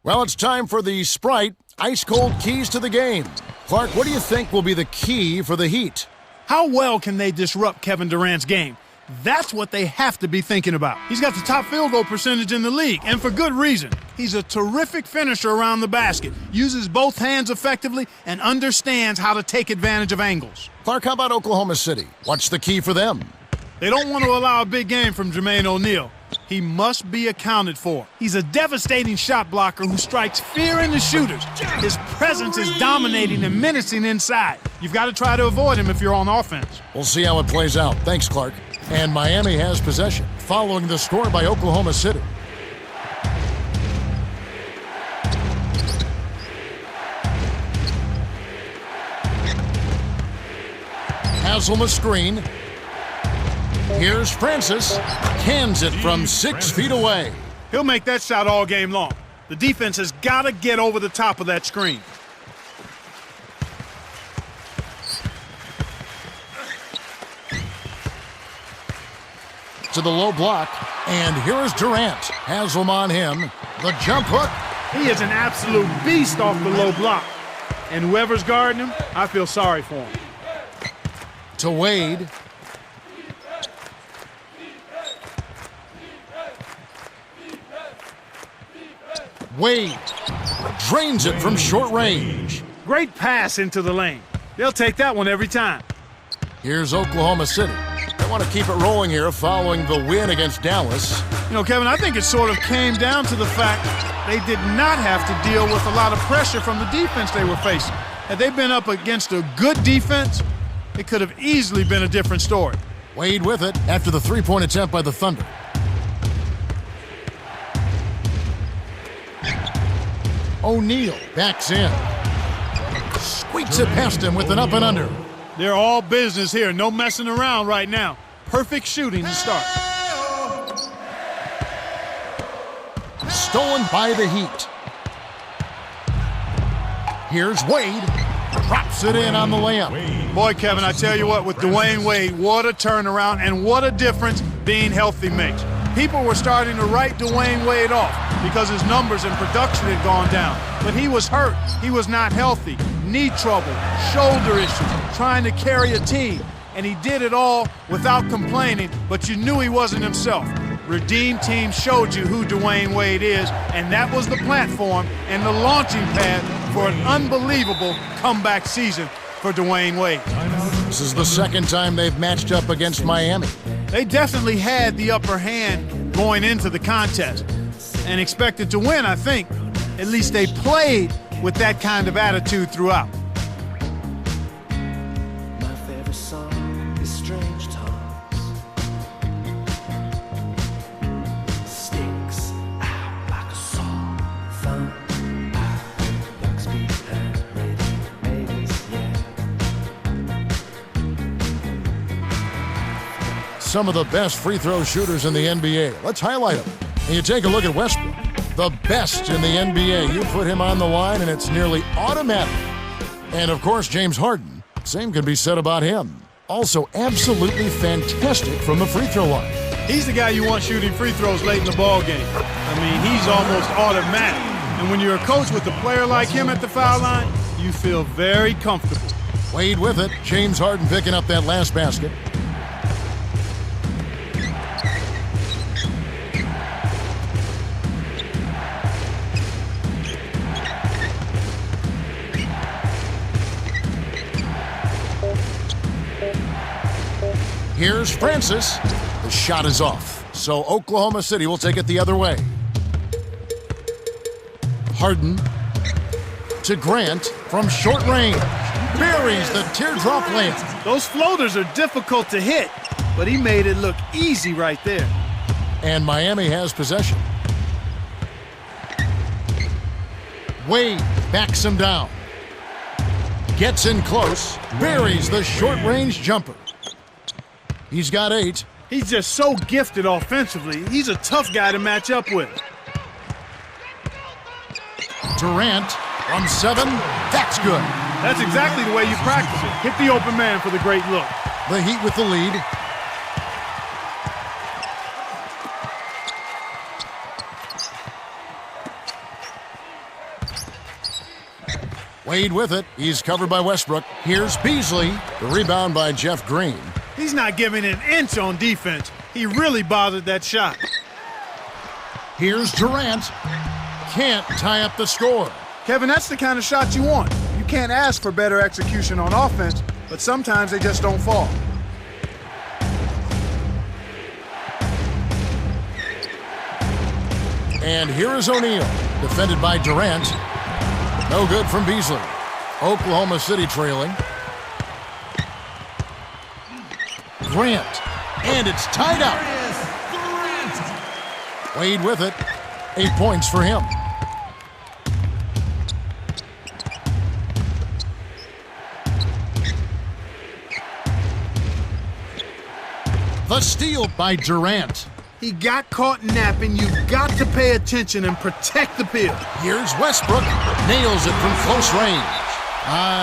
Well, it's time for the Sprite ice-cold keys to the game. Clark, what do you think will be the key for the Heat? How well can they disrupt Kevin Durant's game? That's what they have to be thinking about. He's got the top field goal percentage in the league, and for good reason. He's a terrific finisher around the basket, uses both hands effectively, and understands how to take advantage of angles. Clark, how about Oklahoma City? What's the key for them? They don't want to allow a big game from Jermaine O'Neal. He must be accounted for. He's a devastating shot blocker who strikes fear in the shooters. His presence is dominating and menacing inside. You've got to try to avoid him if you're on offense. We'll see how it plays out. Thanks, Clark. And Miami has possession, following the score by Oklahoma City. Haslam a screen. Here's Francis. Cans it from 6 feet away. He'll make that shot all game long. The defense has got to get over the top of that screen. To the low block, and here is Durant. Haslam on him. The jump hook. He is an absolute beast off the low block. And whoever's guarding him, I feel sorry for him. To Wade. Wade drains it from short range. Great pass into the lane. They'll take that one every time. Here's Oklahoma City. They want to keep it rolling here following the win against Dallas. You know, Kevin, I think it sort of came down to the fact they did not have to deal with a lot of pressure from the defense they were facing. Had they been up against a good defense, it could have easily been a different story. Wade with it after the three-point attempt by the Thunder. O'Neal backs in. Squeaks it past him with an up and under. They're all business here. No messing around right now. Perfect shooting to start. Stolen by the Heat. Here's Wade. Drops it in on the layup. Boy, Kevin, I tell you what, with Dwayne Wade, what a turnaround and what a difference being healthy makes. People were starting to write Dwayne Wade off because his numbers and production had gone down. But he was hurt. He was not healthy. Knee trouble, shoulder issues, trying to carry a team. And he did it all without complaining, but you knew he wasn't himself. Redeem Team showed you who Dwayne Wade is, and that was the platform and the launching pad for an unbelievable comeback season for Dwayne Wade. This is the second time they've matched up against Miami. They definitely had the upper hand going into the contest and expected to win, I think. At least they played with that kind of attitude throughout. My favorite song is Strange Talks. Sticks out like a saw. Fun. Speed and radiators, yeah. Some of the best free throw shooters in the NBA. Let's highlight them. And you take a look at Westbrook, the best in the NBA. You put him on the line and it's nearly automatic. And of course, James Harden. Same can be said about him. Also absolutely fantastic from the free throw line. He's the guy you want shooting free throws late in the ball game. I mean, he's almost automatic. And when you're a coach with a player like him at the foul line, you feel very comfortable. Wade with it. James Harden picking up that last basket. Here's Francis. The shot is off. So Oklahoma City will take it the other way. Harden to Grant from short range. Buries the teardrop layup. Those floaters are difficult to hit, but he made it look easy right there. And Miami has possession. Wade backs him down. Gets in close. Buries the short-range jumper. He's got 8. He's just so gifted offensively. He's a tough guy to match up with. Durant from 7. That's good. That's exactly the way you practice it. Hit the open man for the great look. The Heat with the lead. Wade with it. He's covered by Westbrook. Here's Beasley. The rebound by Jeff Green. He's not giving an inch on defense. He really bothered that shot. Here's Durant. Can't tie up the score. Kevin, that's the kind of shot you want. You can't ask for better execution on offense, but sometimes they just don't fall. And here is O'Neal, defended by Durant. No good from Beasley. Oklahoma City trailing. Grant, and it's tied up. Wade with it. 8 points for him. The steal by Durant. He got caught napping. You've got to pay attention and protect the field. Here's Westbrook. Nails it from close range.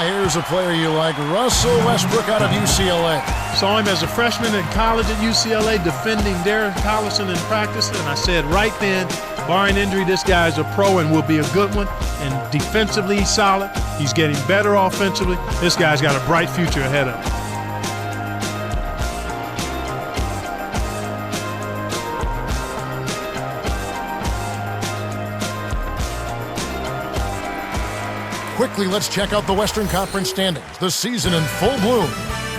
Here's a player you like, Russell Westbrook out of UCLA. Saw him as a freshman in college at UCLA defending Derek Collison in practice, and I said right then, barring injury, this guy's a pro and will be a good one. And defensively, he's solid. He's getting better offensively. This guy's got a bright future ahead of him. Quickly, let's check out the Western Conference standings. The season in full bloom.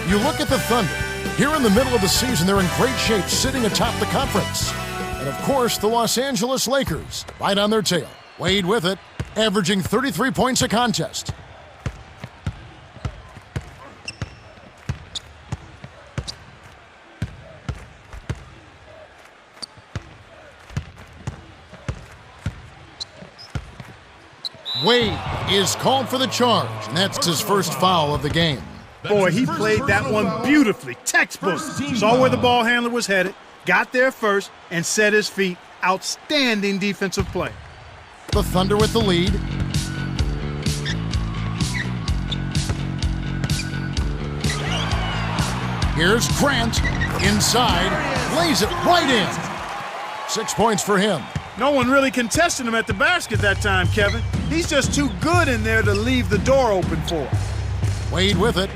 You look at the Thunder. Here in the middle of the season, they're in great shape, sitting atop the conference. And of course, the Los Angeles Lakers, right on their tail. Wade with it, averaging 33 points a contest. Wade is called for the charge, and that's his first foul of the game. Boy, he played that one beautifully. Textbook. Saw where the ball handler was headed, got there first, and set his feet. Outstanding defensive play. The Thunder with the lead. Here's Grant. Inside. Lays it right in. 6 points for him. No one really contested him at the basket that time, Kevin. He's just too good in there to leave the door open for him. Wade with it.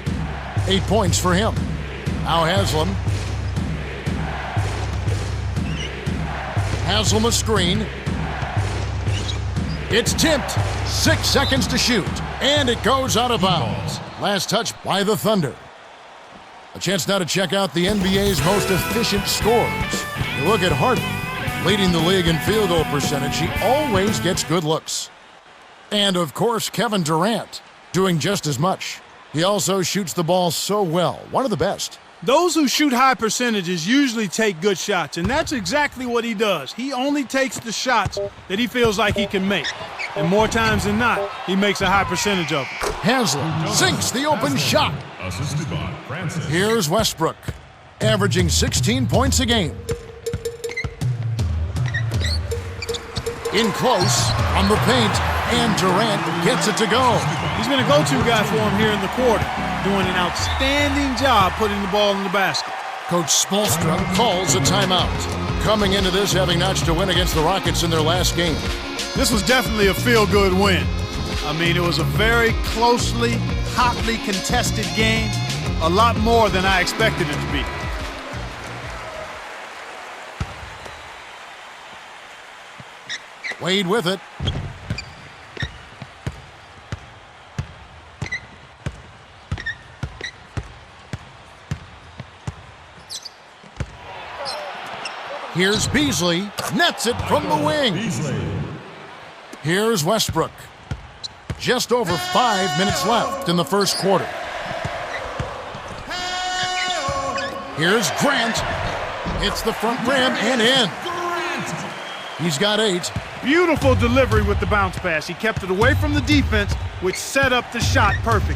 8 points for him. Now Haslam. Haslam a screen. It's tipped. 6 seconds to shoot. And it goes out of bounds. Last touch by the Thunder. A chance now to check out the NBA's most efficient scorers. You look at Harden, leading the league in field goal percentage. He always gets good looks. And, of course, Kevin Durant, doing just as much. He also shoots the ball so well, one of the best. Those who shoot high percentages usually take good shots, and that's exactly what he does. He only takes the shots that he feels like he can make. And more times than not, he makes a high percentage of them. Haslam sinks the open shot. Here's Westbrook, averaging 16 points a game. In close, on the paint, and Durant gets it to go. He's been a go-to guy for him here in the quarter, doing an outstanding job putting the ball in the basket. Coach Spoelstra calls a timeout. Coming into this, having notched a win against the Rockets in their last game. This was definitely a feel-good win. I mean, it was a very closely, hotly contested game. A lot more than I expected it to be. Wade with it. Here's Beasley. Nets it from the wing. Here's Westbrook. Just over 5 minutes left in the first quarter. Here's Grant. Hits the front rim and in. He's got 8. Beautiful delivery with the bounce pass. He kept it away from the defense, which set up the shot perfectly.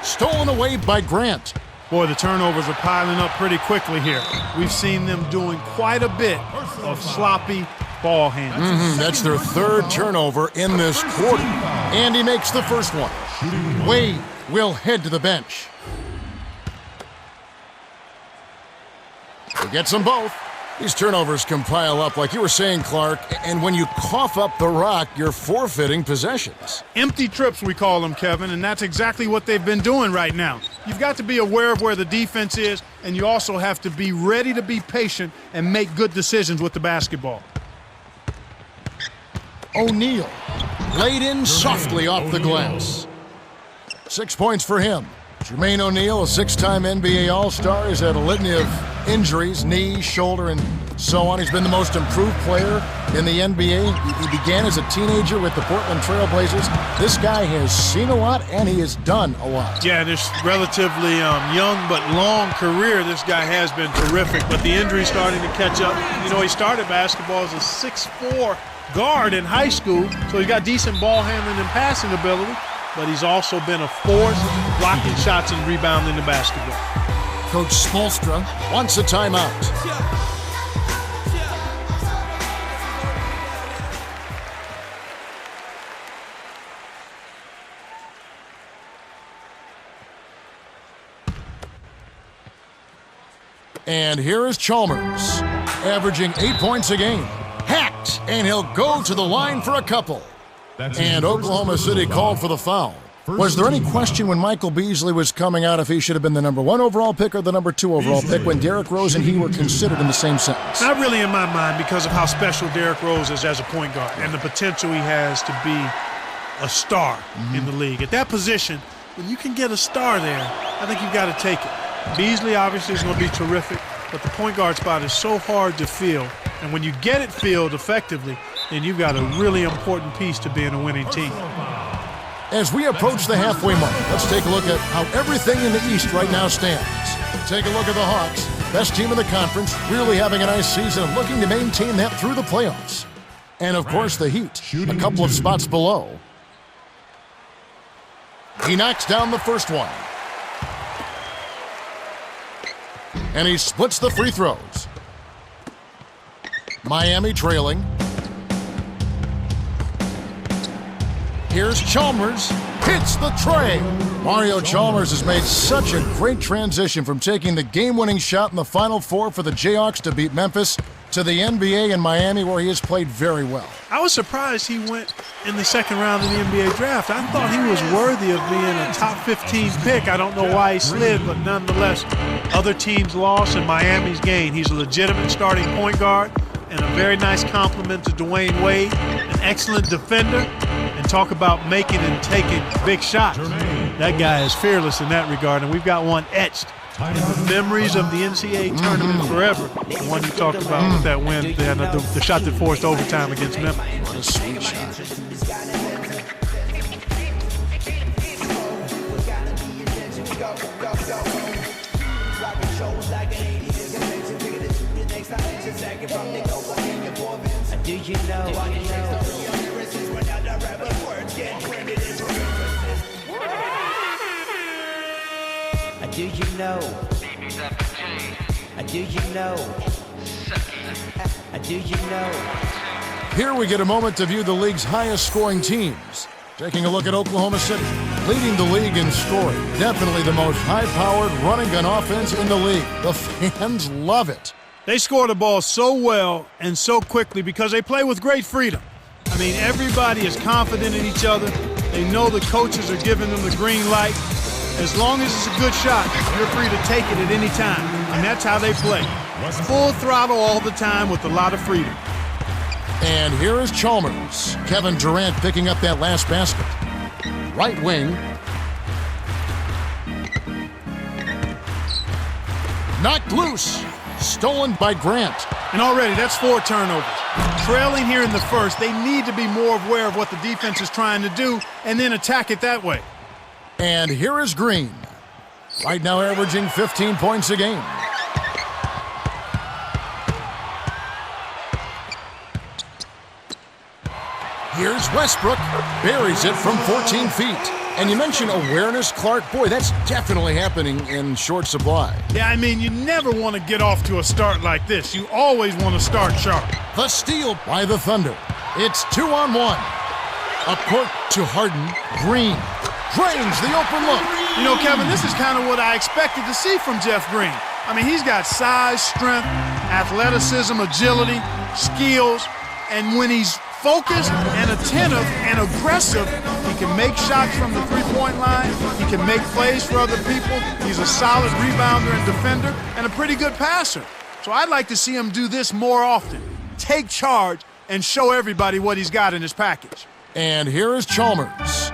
Stolen away by Grant. Boy, the turnovers are piling up pretty quickly here. We've seen them doing quite a bit of sloppy ball handling. That's their third turnover in this quarter. And he makes the first one. Wade will head to the bench. He gets them both. These turnovers can pile up, like you were saying, Clark, and when you cough up the rock, you're forfeiting possessions. Empty trips, we call them, Kevin, and that's exactly what they've been doing right now. You've got to be aware of where the defense is, and you also have to be ready to be patient and make good decisions with the basketball. O'Neal laid in softly off the glass. 6 points for him. Jermaine O'Neal, a six-time NBA All-Star, has had a litany of injuries, knee, shoulder, and so on. He's been the most improved player in the NBA. He began as a teenager with the Portland Trail Blazers. This guy has seen a lot, and he has done a lot. Yeah, this relatively young but long career, this guy has been terrific, but the injury's starting to catch up. You know, he started basketball as a 6'4" guard in high school, so he's got decent ball handling and passing ability, but he's also been a force blocking shots and rebounding the basketball. Coach Spoelstra wants a timeout. And here is Chalmers, averaging 8 points a game. Hacked, and he'll go to the line for a couple. And Oklahoma City called for the foul. Was there any question when Michael Beasley was coming out if he should have been the number 1 overall pick or the number 2 overall pick when Derrick Rose and he were considered in the same sentence? Not really in my mind because of how special Derrick Rose is as a point guard and the potential he has to be a star in the league. At that position, when you can get a star there, I think you've got to take it. Beasley obviously is going to be terrific, but the point guard spot is so hard to fill. And when you get it filled effectively, then you've got a really important piece to being a winning team. As we approach the halfway mark, let's take a look at how everything in the East right now stands. Take a look at the Hawks, best team in the conference, really having a nice season and looking to maintain that through the playoffs. And, of course, the Heat, a couple of spots below. He knocks down the first one. And he splits the free throws. Miami trailing. Here's Chalmers, hits the tray. Mario Chalmers has made such a great transition from taking the game-winning shot in the Final Four for the Jayhawks to beat Memphis to the NBA in Miami, where he has played very well. I was surprised he went in the second round of the NBA draft. I thought he was worthy of being a top 15 pick. I don't know why he slid, but nonetheless, other teams lost and Miami's gained. He's a legitimate starting point guard and a very nice compliment to Dwayne Wade, an excellent defender, and talk about making and taking big shots. That guy is fearless in that regard, and we've got one etched in the memories of the NCAA tournament forever. The one you talked about with that win, the shot that forced overtime against Memphis. What a sweet shot. Do you know? Do you know? Do you know? Do you know? Here we get a moment to view the league's highest scoring teams. Taking a look at Oklahoma City, leading the league in scoring. Definitely the most high-powered running gun offense in the league. The fans love it. They score the ball so well and so quickly because they play with great freedom. I mean, everybody is confident in each other. They know the coaches are giving them the green light. As long as it's a good shot, you're free to take it at any time. And that's how they play. Full throttle all the time with a lot of freedom. And here is Chalmers. Kevin Durant picking up that last basket. Right wing. Knocked loose. Stolen by Grant. And already that's 4 turnovers. Trailing here in the first, they need to be more aware of what the defense is trying to do and then attack it that way. And here is Green. Right now averaging 15 points a game. Here's Westbrook. Buries it from 14 feet. And you mentioned awareness, Clark. Boy, that's definitely happening in short supply. Yeah, I mean, you never want to get off to a start like this. You always want to start sharp. The steal by the Thunder. It's 2-on-1. Up court to Harden. Green drains the open look. You know, Kevin, this is kind of what I expected to see from Jeff Green. I mean, he's got size, strength, athleticism, agility, skills, and when he's focused and attentive and aggressive, he can make shots from the three-point line. He can make plays for other people. He's a solid rebounder and defender and a pretty good passer. So I'd like to see him do this more often. Take charge and show everybody what he's got in his package. And here is Chalmers.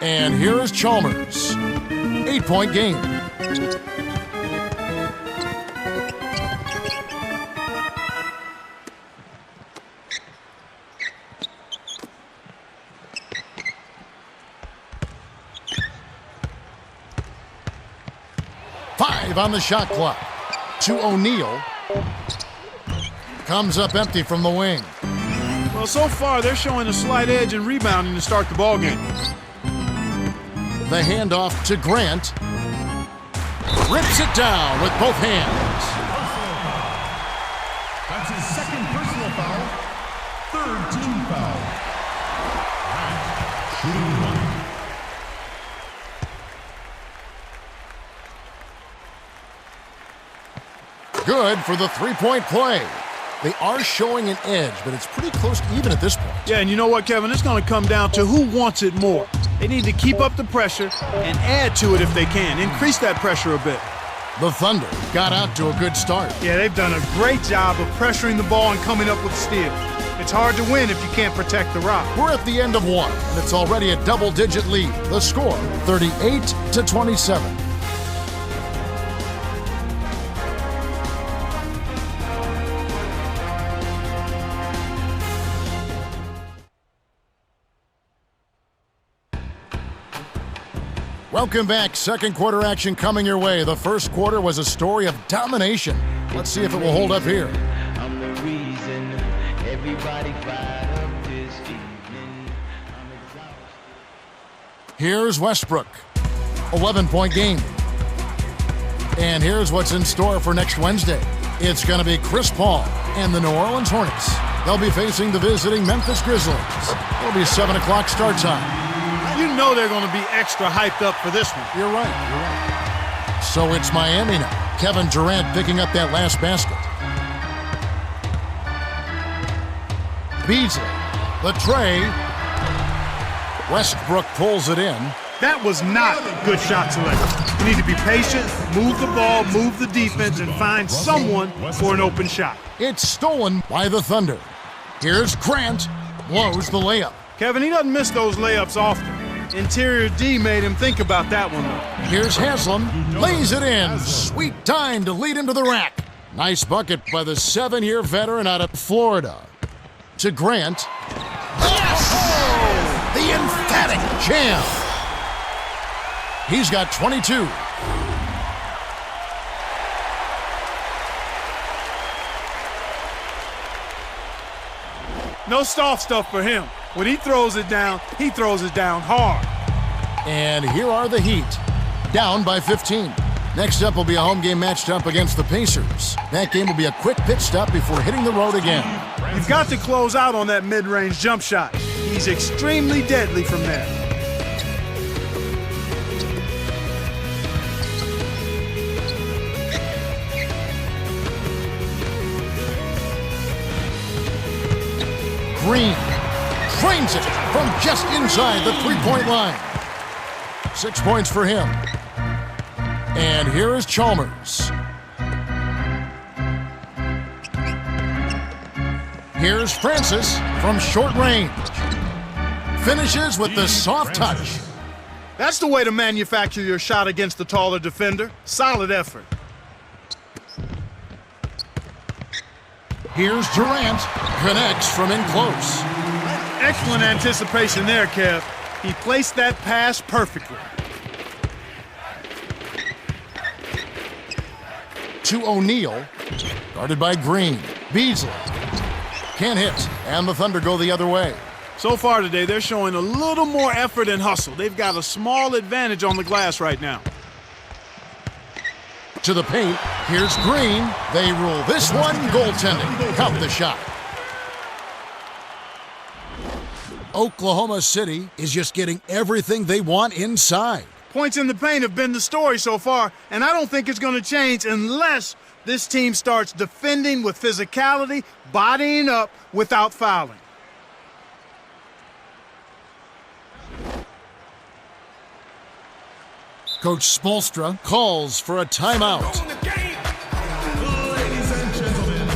And here is Chalmers. 8-point game. Five on the shot clock. To O'Neal. Comes up empty from the wing. Well, so far they're showing a slight edge in rebounding to start the ballgame. The handoff to Grant. Rips it down with both hands. That's his second personal foul. Third team foul. Shooting one. Good for the three-point play. They are showing an edge, but it's pretty close to even at this point. Yeah, and you know what, Kevin? It's going to come down to who wants it more. They need to keep up the pressure and add to it if they can. Increase that pressure a bit. The Thunder got out to a good start. Yeah, they've done a great job of pressuring the ball and coming up with steals. It's hard to win if you can't protect the rock. We're at the end of one, and it's already a double-digit lead. The score, 38-27. Welcome back. Second quarter action coming your way. The first quarter was a story of domination. Let's see if it will hold up here. I'm the reason everybody fired up this evening. I'm exhausted. Here's Westbrook. 11-point game. And here's what's in store for next Wednesday. It's going to be Chris Paul and the New Orleans Hornets. They'll be facing the visiting Memphis Grizzlies. It'll be 7 o'clock start time. You know they're going to be extra hyped up for this one. You're right. So it's Miami now. Kevin Durant picking up that last basket. Beasley, the tray. Westbrook pulls it in. That was not good shot selection. You need to be patient, move the ball, move the defense, and find someone for an open shot. It's stolen by the Thunder. Here's Grant. Blows the layup. Kevin, he doesn't miss those layups often. Interior D made him think about that one, though. Here's Haslam. Lays it in. Sweet time to lead him to the rack. Nice bucket by the 7-year veteran out of Florida. To Grant. Yes! The emphatic jam. He's got 22. No soft stuff for him. When he throws it down hard. And here are the Heat, down by 15. Next up will be a home game matched up against the Pacers. That game will be a quick pit stop before hitting the road again. You've got to close out on that mid-range jump shot. He's extremely deadly from there. Green frames it from just inside the three-point line. 6 points for him. And here is Chalmers. Here's Francis from short range. Finishes with the soft touch. That's the way to manufacture your shot against the taller defender. Solid effort. Here's Durant. Connects from in close. Excellent anticipation there, Kev. He placed that pass perfectly. To O'Neal. Guarded by Green. Beasley. Can't hit. And the Thunder go the other way. So far today, they're showing a little more effort and hustle. They've got a small advantage on the glass right now. To the paint. Here's Green. They rule this one goaltending. Count the shot. Oklahoma City is just getting everything they want inside. Points in the paint have been the story so far, and I don't think it's going to change unless this team starts defending with physicality, bodying up without fouling. Coach Spoelstra calls for a timeout. Ladies and gentlemen,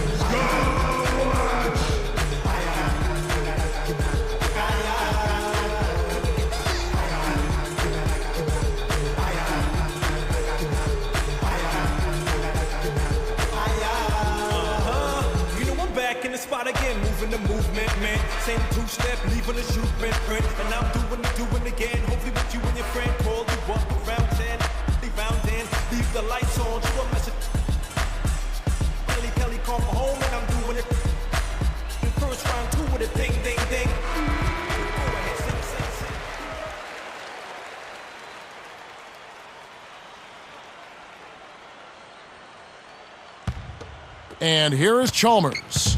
You know I'm back in the spot again, moving the movement, man. Same two-step, leaving a shoe print, and I'm doing again. Hopefully with you and your friend, call you up around 10, round in, leave the lights on, show a message. Kelly, come home and I'm doing it. In first round, 2 with a ding, ding, ding. Go ahead, sing. And here is Chalmers.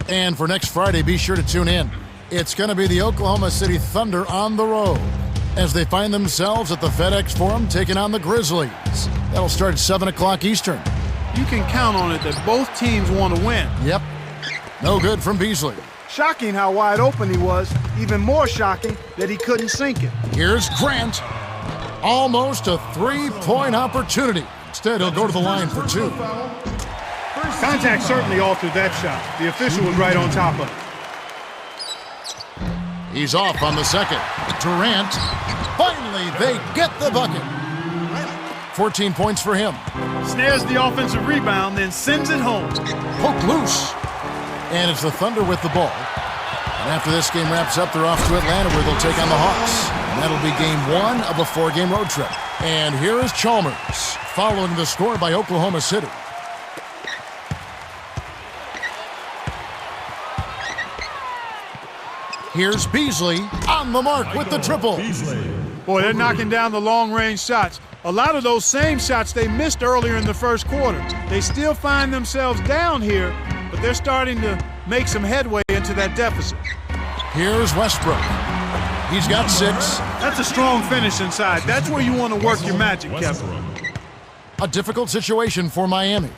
And for next Friday, be sure to tune in. It's going to be the Oklahoma City Thunder on the road as they find themselves at the FedEx Forum taking on the Grizzlies. That'll start at 7 o'clock Eastern. You can count on it that both teams want to win. Yep. No good from Beasley. Shocking how wide open he was. Even more shocking that he couldn't sink it. Here's Grant. Almost a three-point opportunity. Instead, he'll go to the line for 2. Contact certainly altered that shot. The official was right on top of it. He's off on the second. Durant. Finally, they get the bucket. 14 points for him. Snares the offensive rebound, then sends it home. Poked loose. And it's the Thunder with the ball. And after this game wraps up, they're off to Atlanta where they'll take on the Hawks. And that'll be game 1 of a 4-game road trip. And here is Chalmers, following the score by Oklahoma City. Here's Beasley on the mark with the triple. Boy, they're knocking down the long-range shots. A lot of those same shots they missed earlier in the first quarter. They still find themselves down here, but they're starting to make some headway into that deficit. Here's Westbrook. He's got 6. That's a strong finish inside. That's where you want to work your magic, Kevin. A difficult situation for Miami.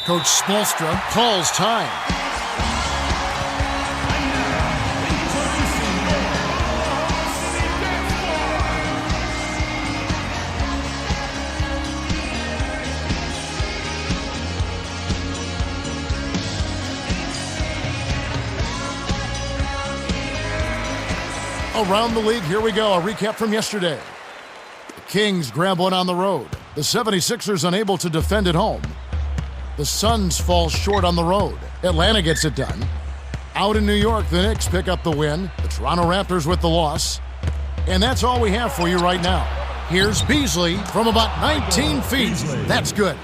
Coach Spoelstra calls time. Around the league, here we go. A recap from yesterday. The Kings grab one on the road. The 76ers unable to defend at home. The Suns fall short on the road. Atlanta gets it done. Out in New York, the Knicks pick up the win. The Toronto Raptors with the loss. And that's all we have for you right now. Here's Beasley from about 19 feet. That's good.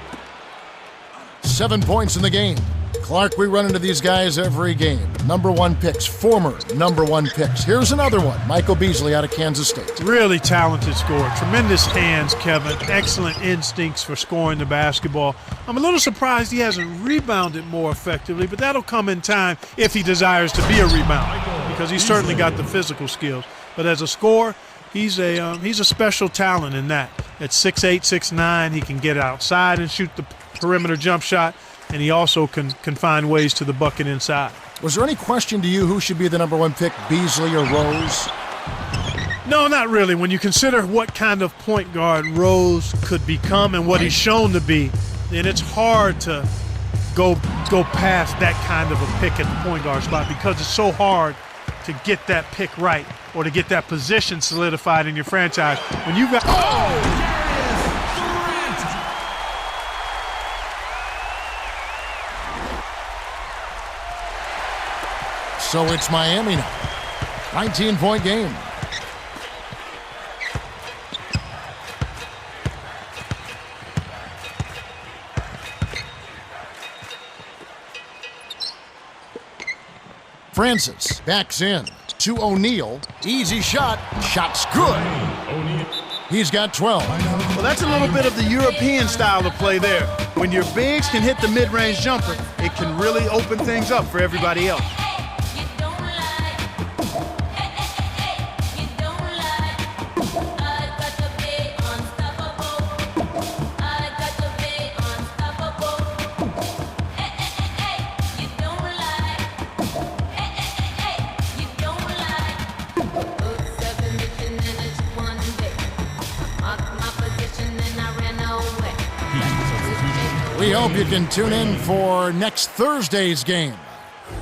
7 points in the game. Clark, we run into these guys every game. Number 1 picks, former number 1 picks. Here's another one, Michael Beasley out of Kansas State. Really talented scorer. Tremendous hands, Kevin. Excellent instincts for scoring the basketball. I'm a little surprised he hasn't rebounded more effectively, but that'll come in time if he desires to be a rebounder, because he's certainly got the physical skills. But as a scorer, he's a special talent in that. At 6'8", 6'9", he can get outside and shoot the perimeter jump shot, and he also can find ways to the bucket inside. Was there any question to you who should be the number 1 pick, Beasley or Rose? No, not really. When you consider what kind of point guard Rose could become and what he's shown to be, then it's hard to go past that kind of a pick at the point guard spot, because it's so hard to get that pick right or to get that position solidified in your franchise. When you've got... Oh! So it's Miami now. 19-point game. Francis backs in to O'Neal. Easy shot. Shot's good. He's got 12. Well, that's a little bit of the European style of play there. When your bigs can hit the mid-range jumper, it can really open things up for everybody else. We hope you can tune in for next Thursday's game,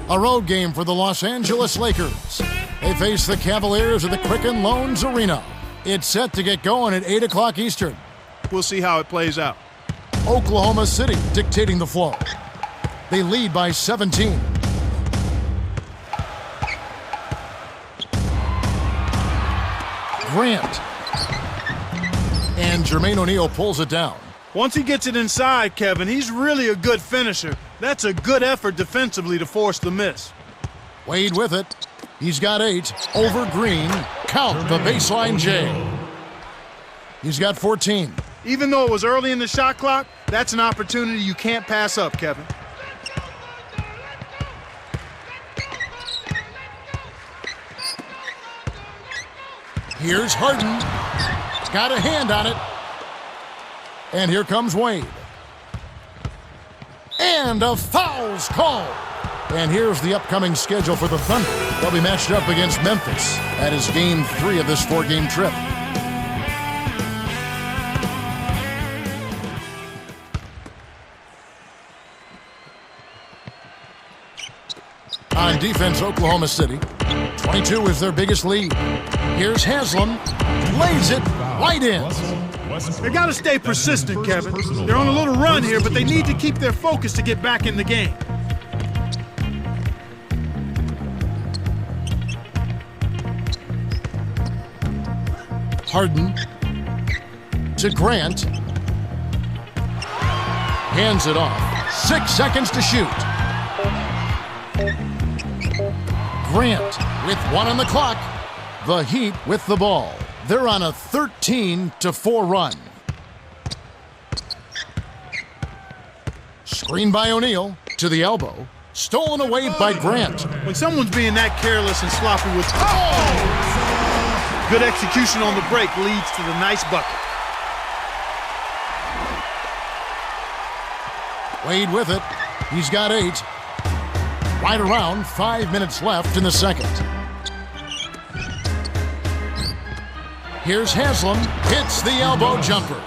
a road game for the Los Angeles Lakers. They face the Cavaliers at the Quicken Loans Arena. It's set to get going at 8 o'clock Eastern. We'll see how it plays out. Oklahoma City dictating the flow. They lead by 17. Grant. And Jermaine O'Neal pulls it down. Once he gets it inside, Kevin, he's really a good finisher. That's a good effort defensively to force the miss. Wade with it. He's got 8. Over Green. Count the baseline J. He's got 14. Even though it was early in the shot clock, that's an opportunity you can't pass up, Kevin. Here's Harden. Got a hand on it. And here comes Wade. And a foul's called. And here's the upcoming schedule for the Thunder. They'll be matched up against Memphis. That is game 3 of this 4-game trip. On defense, Oklahoma City. 22 is their biggest lead. Here's Haslam. Lays it right in. They got to stay persistent, Kevin. They're on a little run here, but they need to keep their focus to get back in the game. Harden to Grant. Hands it off. 6 seconds to shoot. Grant with 1 on the clock. The Heat with the ball. They're on a 13-4 run. Screen by O'Neal to the elbow. Stolen away by Grant. When someone's being that careless and sloppy with... Good execution on the break leads to the nice bucket. Wade with it. He's got 8. Right around 5 minutes left in the second. Here's Haslam. Hits the elbow jumper.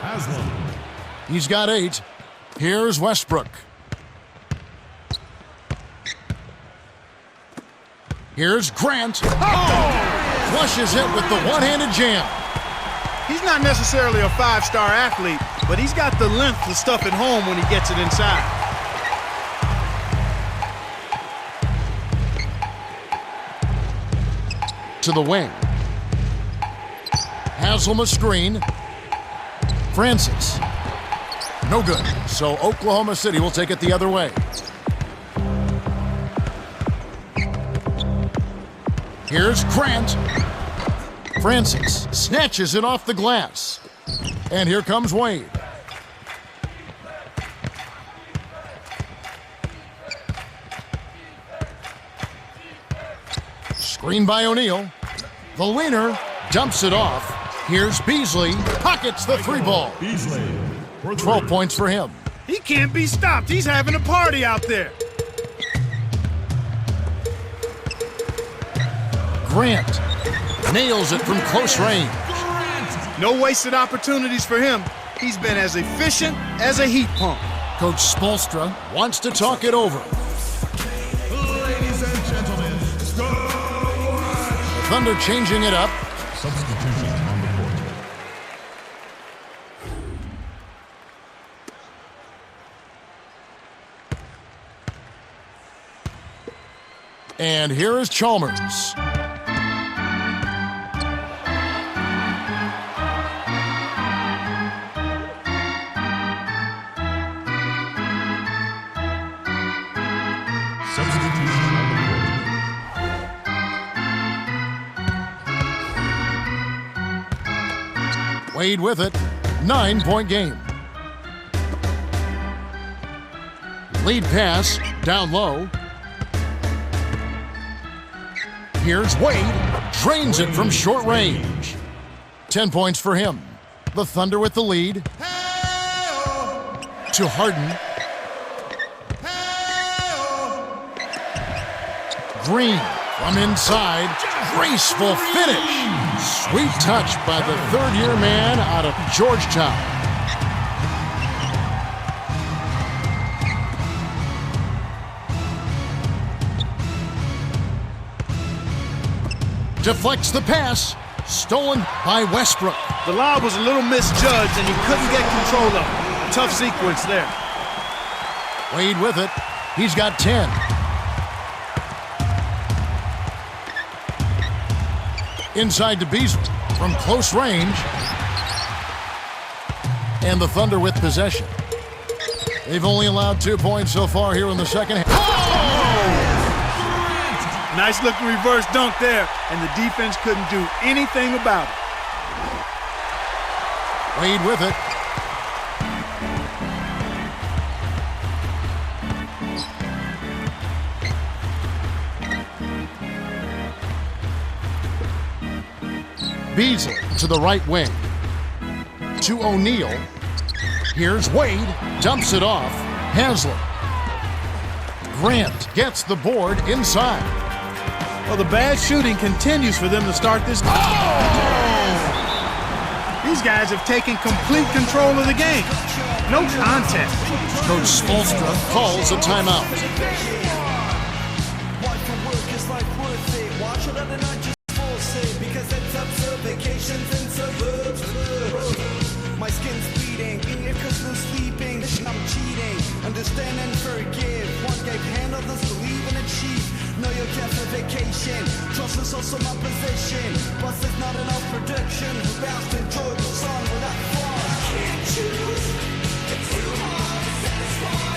He's got 8. Here's Westbrook. Here's Grant. Flushes it with the one-handed jam. He's not necessarily a 5-star athlete, but he's got the length to stuff it home when he gets it inside. To the wing. Haslam a screen. Francis. No good. So Oklahoma City will take it the other way. Here's Grant. Francis snatches it off the glass. And here comes Wade. Screen by O'Neal. The winner dumps it off. Here's Beasley. Pockets the 3-ball. 12 points for him. He can't be stopped. He's having a party out there. Grant nails it from close range. No wasted opportunities for him. He's been as efficient as a heat pump. Coach Spoelstra wants to talk it over. Ladies and gentlemen, The Thunder changing it up. substitution on the court. And here is Chalmers. Substitution on the court. Wade with it. 9-point game. Lead pass down low. Here's Wade. Drains it from short range. 10 points for him. The Thunder with the lead. To Harden. Green from inside. Graceful finish. Sweet touch by the third-year man out of Georgetown. Deflects the pass. Stolen by Westbrook. The lob was a little misjudged, and he couldn't get control of it. Tough sequence there. Wade with it. He's got 10. Inside to Beasley from close range. And the Thunder with possession. They've only allowed 2 points so far here in the second half. Oh! Nice looking reverse dunk there, and the defense couldn't do anything about it. Wade with it. Beasley to the right wing. To O'Neal. Here's Wade. Dumps it off. Haslem. Grant gets the board inside. Well, the bad shooting continues for them to start this game. These guys have taken complete control of the game. No contest. Coach Spoelstra calls a timeout. My skin's bleeding, cause no sleeping. I'm cheating, understand and forgive. One gave hand, others believe and achieve. Know your justification, trust is also my position. Plus there's not enough production. Who bounce to enjoy the song without flaws? Can't choose, it's too hard to satisfy.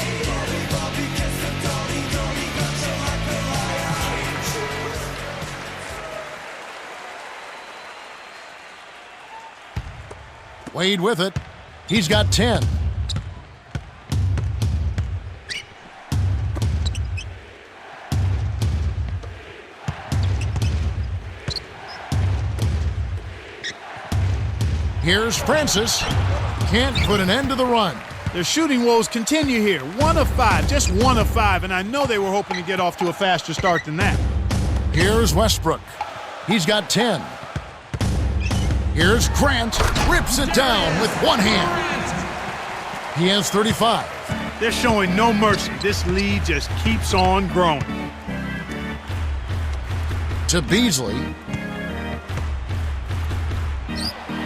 Bobby gets the dolly, got you like a liar. Can't choose. Wade with it. He's got 10. Here's Francis. Can't put an end to the run. Their shooting woes continue here. 1 of 5, just 1 of 5, and I know they were hoping to get off to a faster start than that. Here's Westbrook. He's got 10. Here's Grant. Rips it down with one hand. He has 35. They're showing no mercy. This lead just keeps on growing. To Beasley.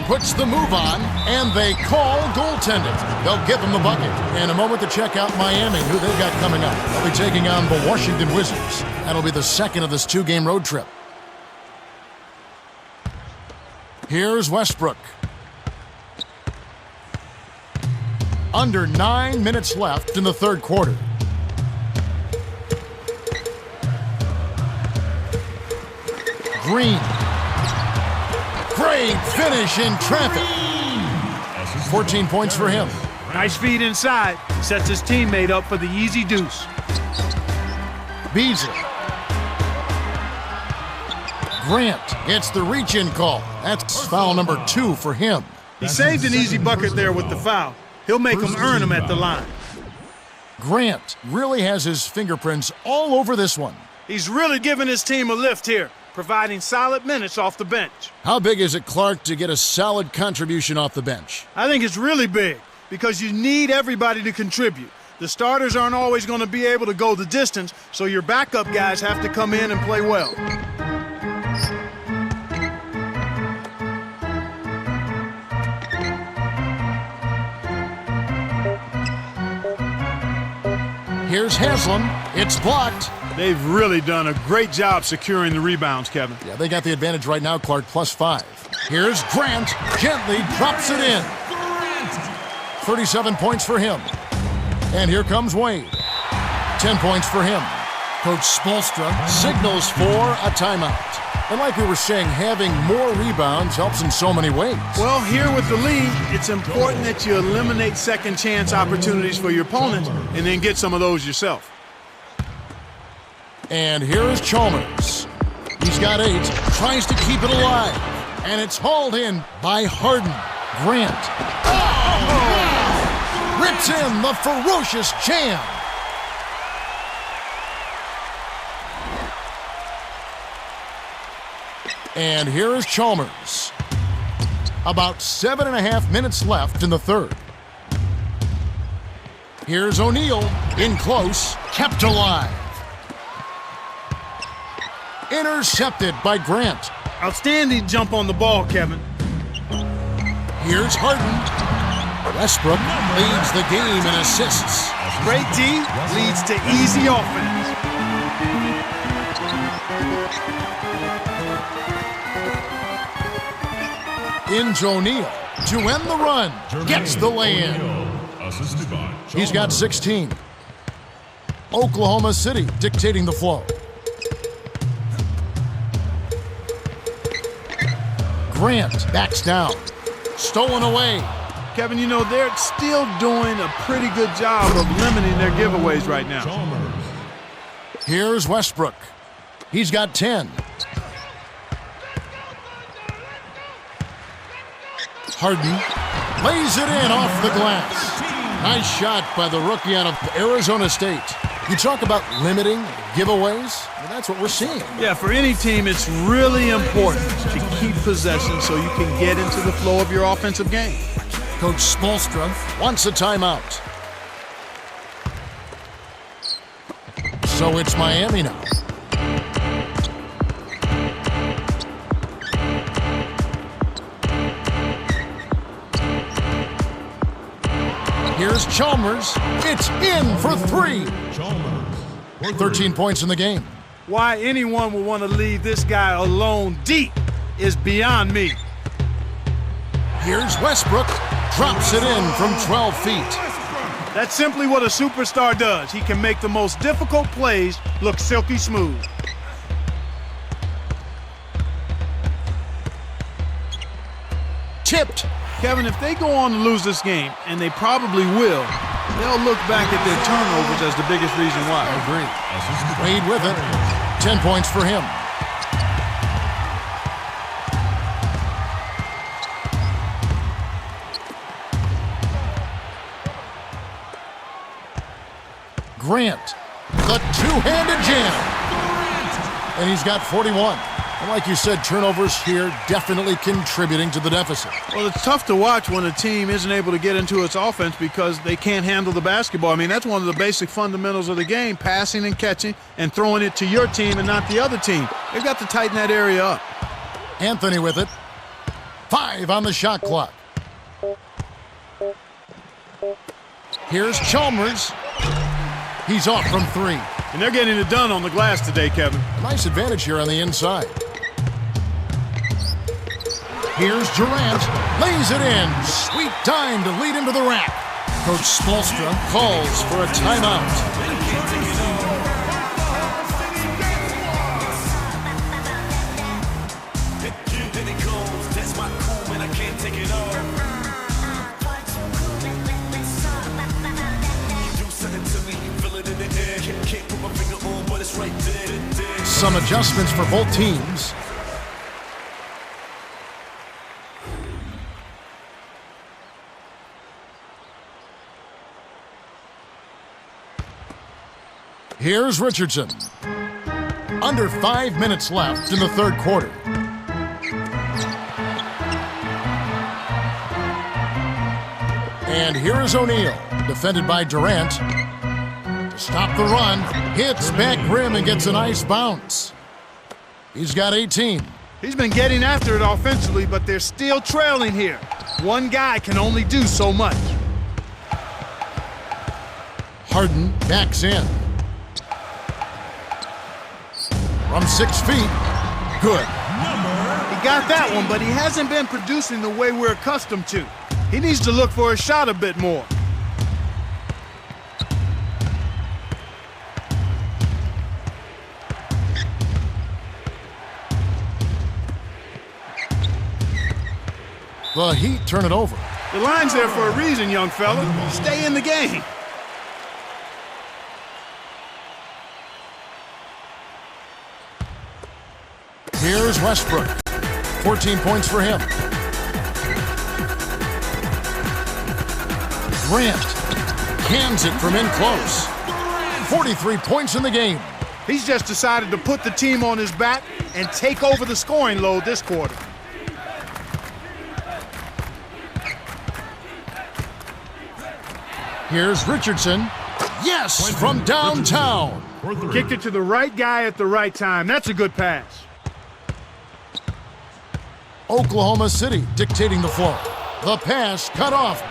Puts the move on, and they call goaltending. They'll give them the bucket. In a moment to check out Miami, who they've got coming up. They'll be taking on the Washington Wizards. That'll be the second of this 2-game road trip. Here's Westbrook. Under 9 minutes left in the third quarter. Green. Great finish in traffic. 14 points for him. Nice feed inside. Sets his teammate up for the easy deuce. Beasley. Grant gets the reach-in call. That's foul number 2 for him. He saved an easy bucket there with the foul. He'll make them earn them at the line. Grant really has his fingerprints all over this one. He's really giving his team a lift here, providing solid minutes off the bench. How big is it, Clark, to get a solid contribution off the bench? I think it's really big because you need everybody to contribute. The starters aren't always going to be able to go the distance, so your backup guys have to come in and play well. Here's Haslem. It's blocked. They've really done a great job securing the rebounds, Kevin. Yeah, they got the advantage right now, Clark, +5. Here's Grant. Gently drops it in. 37 points for him. And here comes Wade. 10 points for him. Coach Spoelstra signals for a timeout. And like we were saying, having more rebounds helps in so many ways. Well, here with the lead, it's important that you eliminate second chance opportunities for your opponents and then get some of those yourself. And here is Chalmers. He's got 8, tries to keep it alive, and it's hauled in by Harden. Grant. Oh! Rips in the ferocious jam. And here is Chalmers. About 7.5 minutes left in the third. Here's O'Neal, in close, kept alive. Intercepted by Grant. Outstanding jump on the ball, Kevin. Here's Harden. Westbrook leads the game in assists. Great D leads to easy offense. Inge O'Neal to end the run. Gets the lay-in. He's got 16. Oklahoma City dictating the flow. Grant backs down. Stolen away. Kevin, you know, they're still doing a pretty good job of limiting their giveaways right now. Here's Westbrook. He's got 10. Harden lays it in off the glass. Nice shot by the rookie out of Arizona State. You talk about limiting giveaways, well, that's what we're seeing. Yeah, for any team, it's really important to keep possession so you can get into the flow of your offensive game. Coach Spoelstra wants a timeout. So it's Miami now. Here's Chalmers. It's in for 3. 13 points in the game. Why anyone would want to leave this guy alone deep is beyond me. Here's Westbrook. Drops it in from 12 feet. That's simply what a superstar does. He can make the most difficult plays look silky smooth. Tipped. Kevin, if they go on to lose this game, and they probably will, they'll look back at their turnovers as the biggest reason why. I agree. Wade with it. 10 points for him. Grant, the two-handed jam. And he's got 41. And like you said, turnovers here definitely contributing to the deficit. Well, it's tough to watch when a team isn't able to get into its offense because they can't handle the basketball. I mean, that's one of the basic fundamentals of the game, passing and catching and throwing it to your team and not the other team. They've got to tighten that area up. Anthony with it. 5 on the shot clock. Here's Chalmers. He's off from 3. And they're getting it done on the glass today, Kevin. A nice advantage here on the inside. Here's Durant. Lays it in. Sweet dime to lead into the rack. Coach Spoelstra calls for a timeout. Some adjustments for both teams. Here's Richardson. Under 5 minutes left in the third quarter. And here is O'Neal, defended by Durant. To stop the run, hits back rim and gets a nice bounce. He's got 18. He's been getting after it offensively, but they're still trailing here. One guy can only do so much. Harden backs in. From 6 feet, good. He got that one, but he hasn't been producing the way we're accustomed to. He needs to look for a shot a bit more. The Heat turn it over. The line's there for a reason, young fella. Stay in the game. Here's Westbrook. 14 points for him. Grant cans it from in close. 43 points in the game. He's just decided to put the team on his back and take over the scoring load this quarter. Here's Richardson. Yes, from downtown. Kicked it to the right guy at the right time. That's a good pass. Oklahoma City dictating the flow. The pass cut off.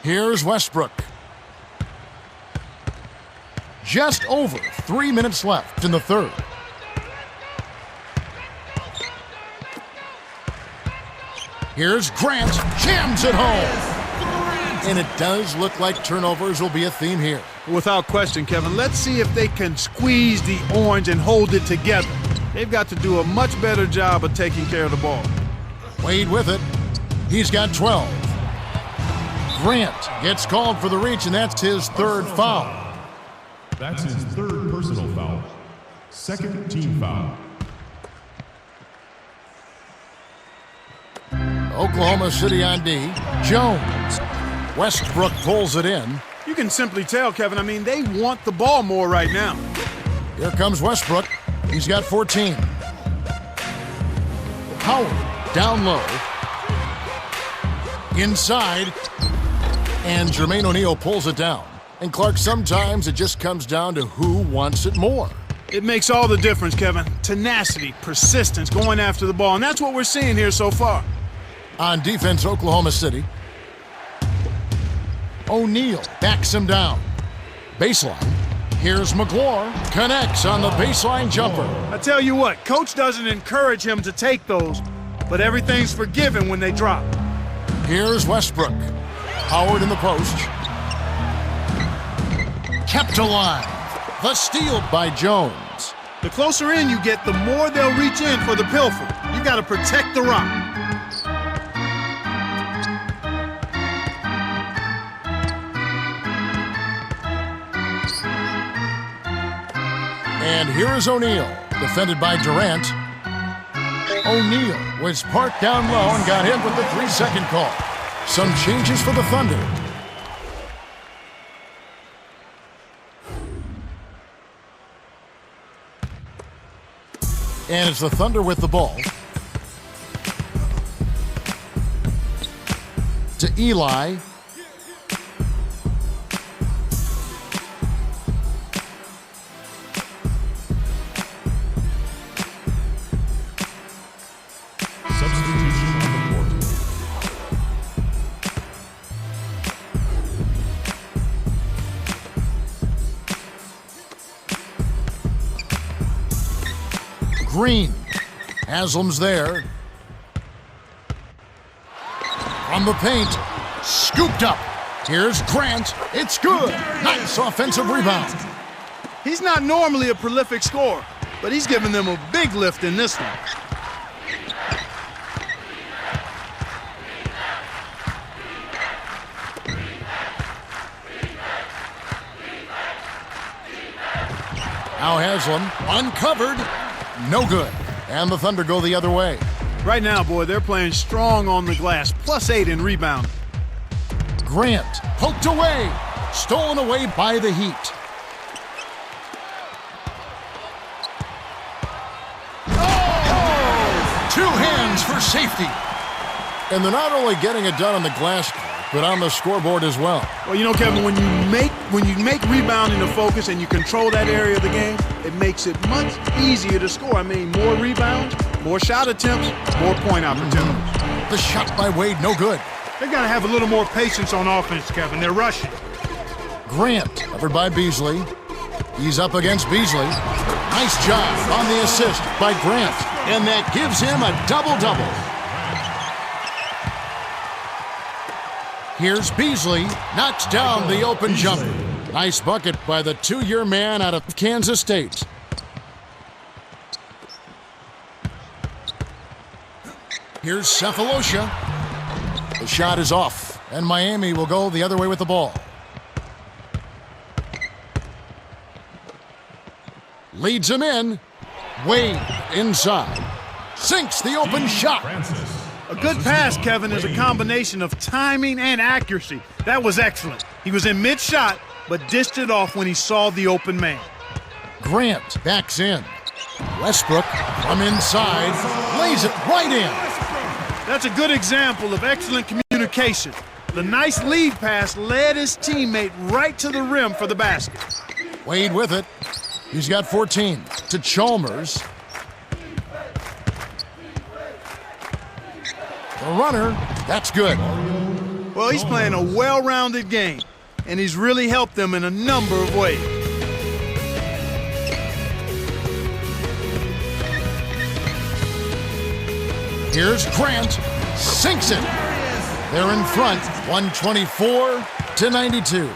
Here's Westbrook. Just over 3 minutes left in the third. Here's Grant. Jams it home. And it does look like turnovers will be a theme here. Without question, Kevin. Let's see if they can squeeze the orange and hold it together. They've got to do a much better job of taking care of the ball. Wade with it. He's got 12. Grant gets called for the reach, and that's his third foul. That's his third personal foul. Second team foul. Oklahoma City on D. Jones. Westbrook pulls it in. You can simply tell, Kevin, I mean, they want the ball more right now. Here comes Westbrook. He's got 14. Howard down low. Inside. And Jermaine O'Neal pulls it down. And Clark, sometimes it just comes down to who wants it more. It makes all the difference, Kevin. Tenacity, persistence, going after the ball. And that's what we're seeing here so far. On defense, Oklahoma City. O'Neal backs him down. Baseline. Here's McGlure. Connects on the baseline jumper. I tell you what, coach doesn't encourage him to take those, but everything's forgiven when they drop. Here's Westbrook. Howard in the post. Kept alive. The steal by Jones. The closer in you get, the more they'll reach in for the pilfer. You got to protect the rock. And here is O'Neal, defended by Durant. O'Neal was parked down low and got hit with the 3-second call. Some changes for the Thunder. And it's the Thunder with the ball. To Eli. Substitution on the court. Green. Haslam's there. From the paint. Scooped up. Here's Grant. It's good. Nice offensive rebound. He's not normally a prolific scorer, but he's given them a big lift in this one. Now Haslam uncovered. No good. And the Thunder go the other way. Right now, boy, they're playing strong on the glass. +8 in rebound. Grant poked away. Stolen away by the Heat. Oh! 2 hands for safety. And they're not only getting it done on the glass court, but on the scoreboard as well. Well, you know, Kevin, when you make rebounding a focus and you control that area of the game, it makes it much easier to score. I mean, more rebounds, more shot attempts, more point opportunities. The shot by Wade, no good. They've got to have a little more patience on offense, Kevin. They're rushing. Grant, covered by Beasley. He's up against Beasley. Nice job on the assist by Grant. And that gives him a double-double. Here's Beasley, knocks down the open jumper. Nice bucket by the 2-year man out of Kansas State. Here's Cephalosha. The shot is off, and Miami will go the other way with the ball. Leads him in. Wade inside. Sinks the open shot. A good pass, Kevin, is a combination of timing and accuracy. That was excellent. He was in mid-shot, but dished it off when he saw the open man. Grant backs in. Westbrook from inside lays it right in. That's a good example of excellent communication. The nice lead pass led his teammate right to the rim for the basket. Wade with it. He's got 14 to Chalmers. The runner, that's good. Well, he's playing a well-rounded game, and he's really helped them in a number of ways. Here's Grant, sinks it. They're in front, 124-92.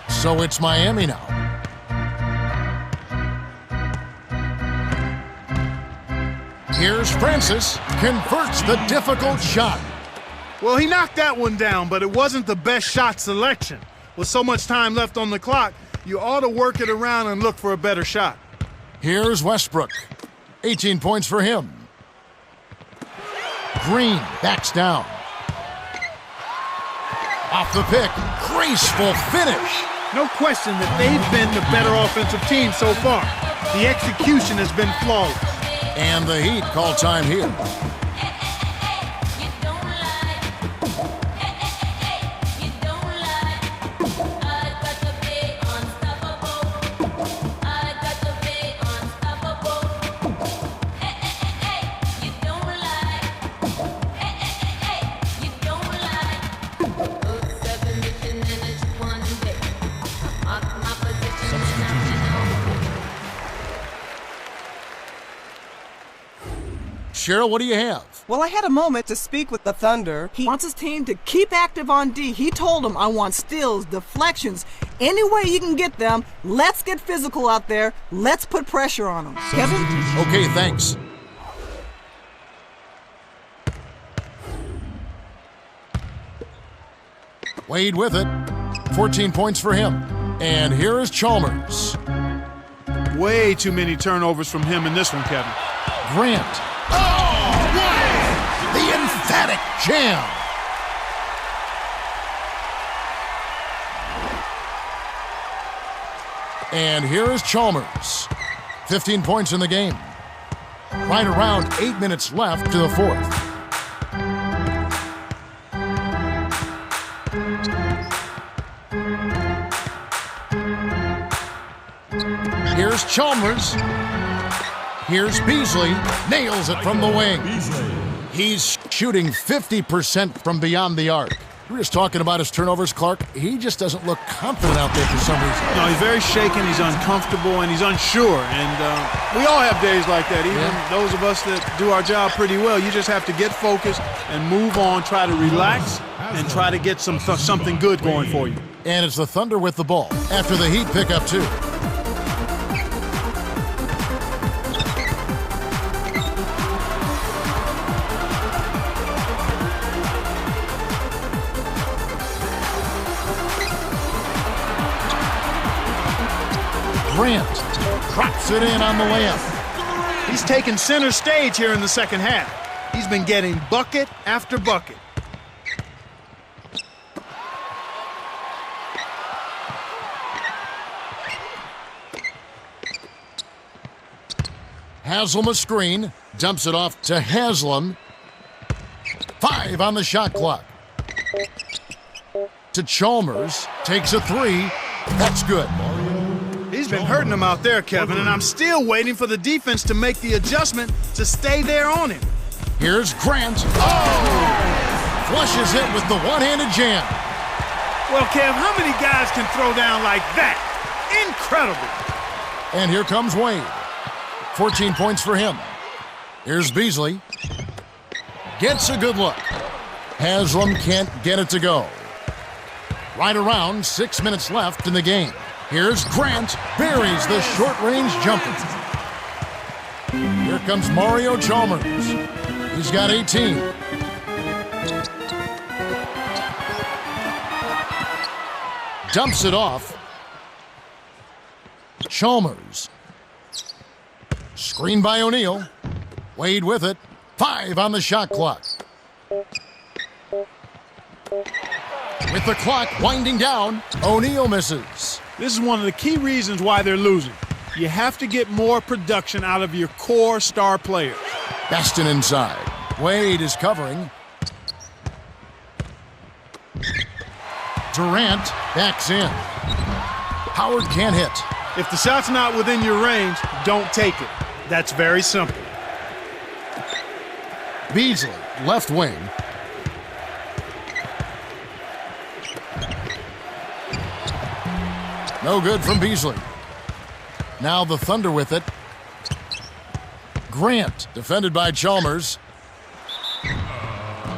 So it's Miami now. Here's Francis, converts the difficult shot. Well, he knocked that one down, but it wasn't the best shot selection. With so much time left on the clock, you ought to work it around and look for a better shot. Here's Westbrook, 18 points for him. Green backs down. Off the pick, graceful finish. No question that they've been the better offensive team so far. The execution has been flawless. And the Heat call time here. Cheryl, what do you have? Well, I had a moment to speak with the Thunder. He wants his team to keep active on D. He told them, I want steals, deflections, any way you can get them. Let's get physical out there. Let's put pressure on them. Kevin? Okay, thanks. Wade with it. 14 points for him. And here is Chalmers. Way too many turnovers from him in this one, Kevin. Grant. Oh, what? The emphatic jam. And here is Chalmers. 15 points in the game. Right around 8 minutes left to the fourth. Here's Chalmers. Here's Beasley. Nails it from the wing. He's shooting 50% from beyond the arc. We were just talking about his turnovers, Clark. He just doesn't look confident out there for some reason. No, he's very shaken, he's uncomfortable, and he's unsure. And we all have days like that, even those of us that do our job pretty well. You just have to get focused and move on, try to relax, and try to get something good going for you. And it's the Thunder with the ball after the Heat pick up two. Grant drops it in on the layup. He's taken center stage here in the second half. He's been getting bucket after bucket. Haslam a screen, dumps it off to Haslam. 5 on the shot clock. To Chalmers, takes a 3. That's good. He's been hurting him out there, Kevin, and I'm still waiting for the defense to make the adjustment to stay there on him. Here's Grant. Oh! Flushes it with the one-handed jam. Well, Kev, how many guys can throw down like that? Incredible. And here comes Wade. 14 points for him. Here's Beasley. Gets a good look. Haslam can't get it to go. Right around 6 minutes left in the game. Here's Grant, buries the short-range jumper. Here comes Mario Chalmers. He's got 18. Dumps it off. Chalmers. Screen by O'Neal. Wade with it. 5 on the shot clock. With the clock winding down, O'Neal misses. This is one of the key reasons why they're losing. You have to get more production out of your core star players. Baston inside. Wade is covering. Durant backs in. Howard can't hit. If the shot's not within your range, don't take it. That's very simple. Beasley, left wing. No good from Beasley. Now the Thunder with it. Grant, defended by Chalmers.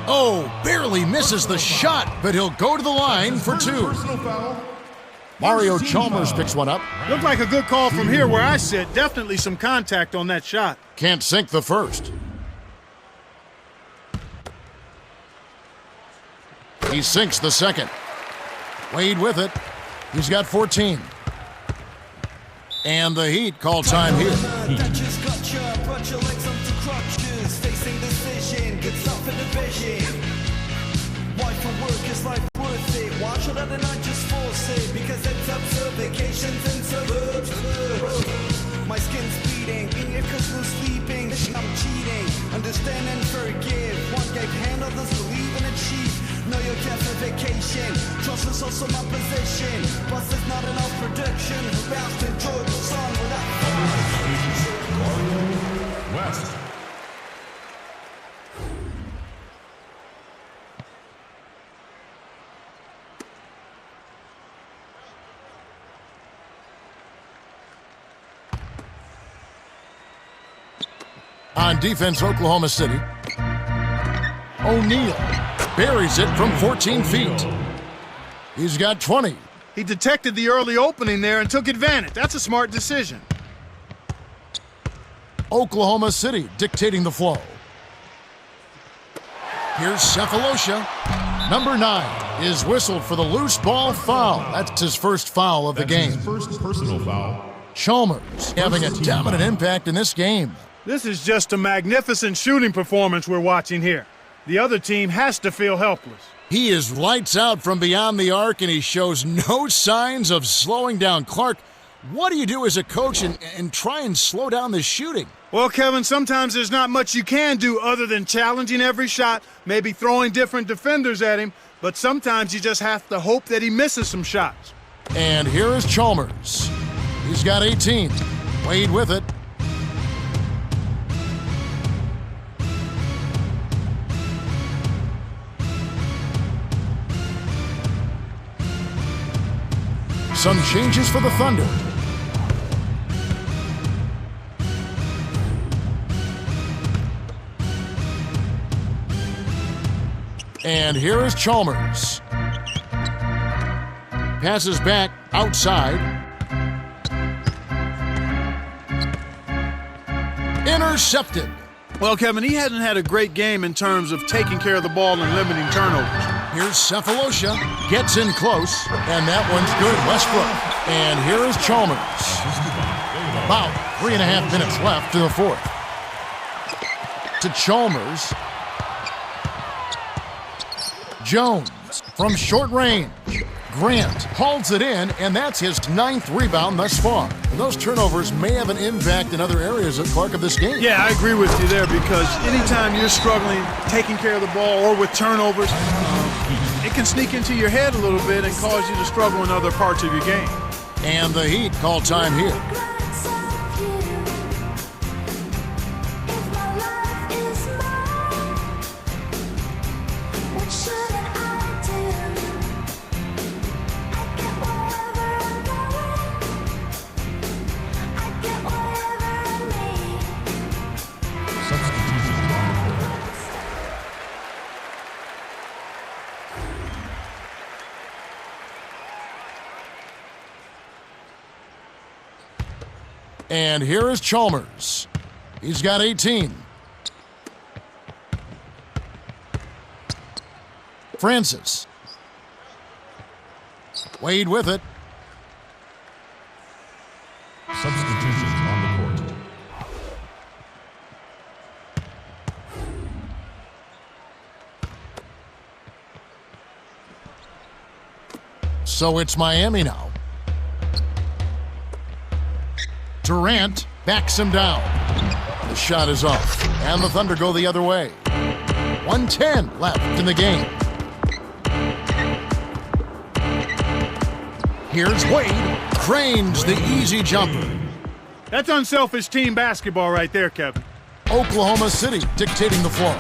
Oh, barely misses the shot, but he'll go to the line for 2. Mario Chalmers picks one up. Looked like a good call from here where I sit. Definitely some contact on that shot. Can't sink the first. He sinks the second. Wade with it. He's got 14. And the Heat call time here. That just got you, brought your legs onto crutches, facing decision, good stuff in the vision. Why for work is life worth it? Why should I not just force it? Because it's absurd, vacations and suburbs. My skin's bleeding, in your cause we're sleeping. I'm cheating, understand and forgive. One gave hand, others believe and achieve. Know your care for vacation. Trust is also my position. Plus it's not enough production. Who bounce to enjoy the sun without West. On defense, Oklahoma City. O'Neal buries it from 14 feet. He's got 20. He detected the early opening there and took advantage. That's a smart decision. Oklahoma City dictating the flow. Here's Cephalosha. Number 9 is whistled for the loose ball foul. That's his first foul of the game. His first personal foul. Chalmers having a dominant impact in this game. This is just a magnificent shooting performance we're watching here. The other team has to feel helpless. He is lights out from beyond the arc, and he shows no signs of slowing down. Clark, what do you do as a coach and try and slow down this shooting? Well, Kevin, sometimes there's not much you can do other than challenging every shot, maybe throwing different defenders at him, but sometimes you just have to hope that he misses some shots. And here is Chalmers. He's got 18. Wade with it. Some changes for the Thunder. And here is Chalmers. Passes back outside. Intercepted. Well, Kevin, he hasn't had a great game in terms of taking care of the ball and limiting turnovers. Here's Cephalosha, gets in close, and that one's good. Westbrook. And here is Chalmers. About 3.5 minutes left in the fourth. To Chalmers. Jones from short range. Grant holds it in, and that's his 9th rebound thus far. And those turnovers may have an impact in other areas of Clark of this game. Yeah, I agree with you there because anytime you're struggling taking care of the ball or with turnovers, it can sneak into your head a little bit and cause you to struggle in other parts of your game. And the Heat call time here. And here is Chalmers. He's got 18. Francis. Wade with it. Substitutions on the court. So it's Miami now. Durant backs him down. The shot is off, and the Thunder go the other way. 1:10 left in the game. Here's Wade, cranes the easy jumper. That's unselfish team basketball right there, Kevin. Oklahoma City dictating the flow.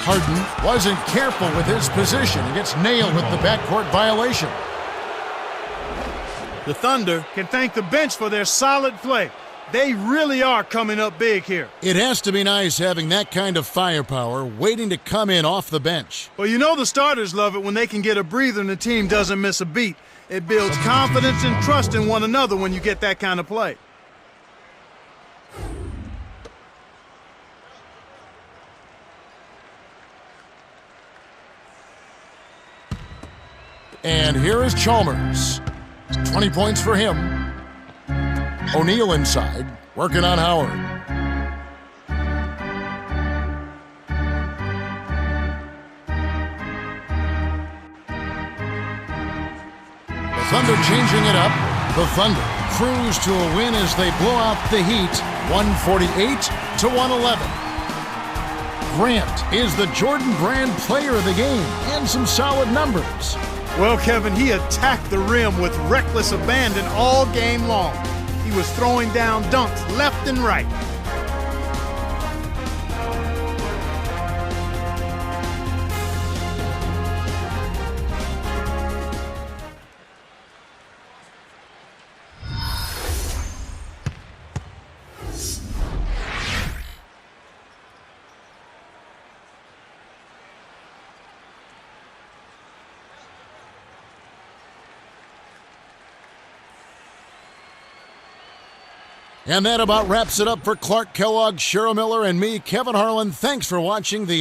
Harden wasn't careful with his position and gets nailed with the backcourt violation. The Thunder can thank the bench for their solid play. They really are coming up big here. It has to be nice having that kind of firepower waiting to come in off the bench. Well, you know the starters love it when they can get a breather and the team doesn't miss a beat. It builds confidence and trust in one another when you get that kind of play. And here is Chalmers. 20 points for him. O'Neal inside, working on Howard. The Thunder changing it up. The Thunder cruise to a win as they blow out the Heat, 148-111. Grant is the Jordan Brand player of the game and some solid numbers. Well, Kevin, he attacked the rim with reckless abandon all game long. He was throwing down dunks left and right. And that about wraps it up for Clark Kellogg, Cheryl Miller, and me, Kevin Harlan. Thanks for watching the